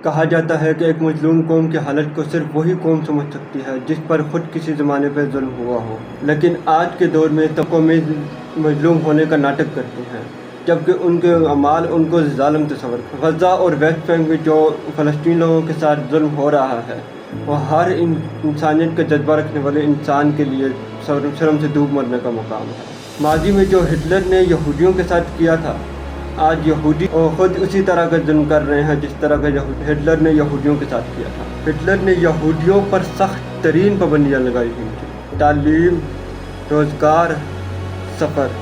कहा जाता है कि एक मजलूम कौम की हालत को सिर्फ वही कौम समझ सकती है जिस पर खुद किसी ज़माने पर जुल्म हुआ हो, लेकिन आज के दौर में तब कौमें मजलूम होने का नाटक करती हैं, जबकि उनके अमाल उनको ज़ालिम तस्वर कर। गज़ा और वेस्ट बैंक में जो फ़लस्तीन लोगों के साथ जुल्म हो रहा है, वह हर इंसानियत का जज्बा रखने वाले इंसान के लिए शर्म से डूब मरने का मुकाम है। माजी में जो हिटलर ने यहूदियों के साथ किया था, आज यहूदी और ख़ुद उसी तरह का जुल्म कर रहे हैं जिस तरह का हिटलर ने यहूदियों के साथ किया था। हिटलर ने यहूदियों पर सख्त तरीन पाबंदियाँ लगाई हुई थी। तालीम, रोज़गार, सफ़र,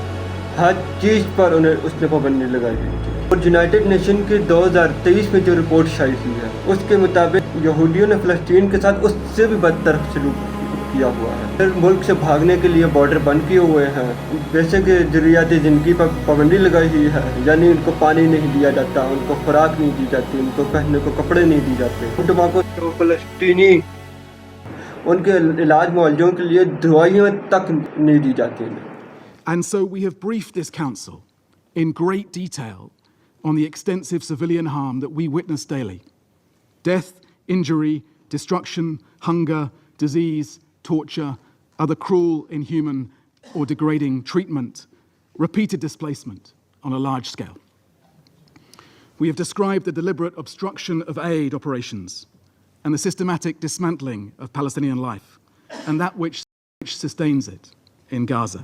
हर चीज़ पर उसने पाबंदी लगाई हुई थी। और यूनाइटेड नेशन की 2023 में जो रिपोर्ट शायद हुई है, उसके मुताबिक यहूदियों ने फ़लस्तीन के साथ उससे भी बदतर सलूक किया हुआ है। फिर मुल्क से भागने के लिए बॉर्डर बंद किए हुए हैं, बेसिक ज़रूरियात ज़िंदगी पर पाबंदी लगाई हुई है, यानी उनको पानी नहीं दिया जाता, उनको खुराक नहीं दी जाती, उनको पहनने को कपड़े नहीं दिए जाते। तो फ़लस्तीनी उनके इलाज मुआवजों के लिए दवाइयाँ तक नहीं दी जाती। And so we have briefed this council in great detail on the extensive civilian harm that we witness daily. Death, injury, destruction, hunger, disease, torture, other cruel, inhuman or degrading treatment, repeated displacement on a large scale. We have described the deliberate obstruction of aid operations and the systematic dismantling of Palestinian life and that which sustains it in Gaza.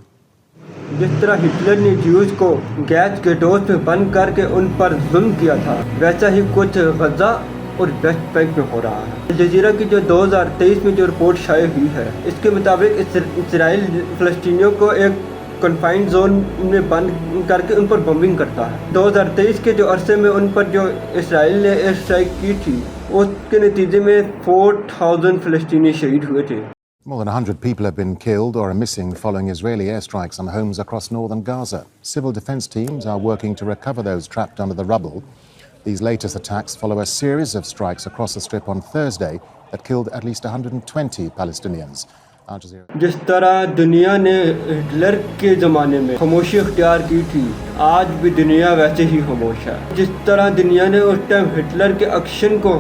जिस तरह Hitler ने Jews को gas के dose में बंद करके उन पर जुल्म किया था, वैसा ही कुछ गज़ा और वेस्ट बैंक में हो रहा है। अल जज़ीरा की जो 2023 में जो रिपोर्ट शाये हुई है, इसके मुताबिक इसराइल फ़लस्तीनियों को एक कन्फाइंड जोन में बंद करके उन पर बम्बिंग करता है। 2023 के जो अरसे में उन पर जो इसराइल ने एयर स्ट्राइक की थी, उसके नतीजे में 4000 फ़लस्तीनी शहीद हुए थे। More than 100 people have been killed or are missing following Israeli airstrikes on homes across northern Gaza. Civil defense teams are working to recover those trapped under the rubble. These latest attacks follow a series of strikes across the Strip on Thursday that killed at least 120 Palestinians. जिस तरह दुनिया ने Hitler के ज़माने में खामोशी इख्तियार की थी, आज भी दुनिया वैसे ही खामोश है। जिस तरह दुनिया ने उस टाइम हिटलर के एक्शन को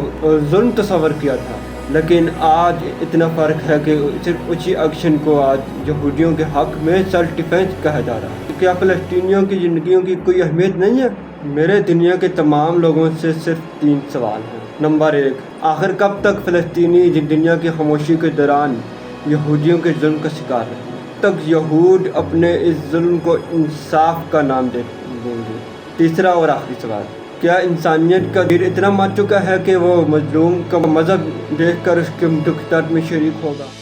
जुल्म तस्वर किया था, लेकिन आज इतना फ़र्क है कि सिर्फ उसी एक्शन को आज यहूदियों के हक़ में सेल्फ डिफेंस कहा जा रहा है। क्या फ़लस्तीनियों की ज़िंदगियों की कोई अहमियत नहीं है? मेरे दुनिया के तमाम लोगों से सिर्फ 3 सवाल हैं। नंबर 1, आखिर कब तक फ़लस्तीनी दुनिया की खामोशी के दौरान यहूदियों के जुल्म का शिकार है? तक यहूद अपने इस जुल्म को इंसाफ का नाम देंगे। तीसरा और आखिरी सवाल, क्या इंसानियत का दिल इतना मर चुका है कि वो मजलूम का मज़हब देखकर उसके दुख दर्द में शरीक होगा?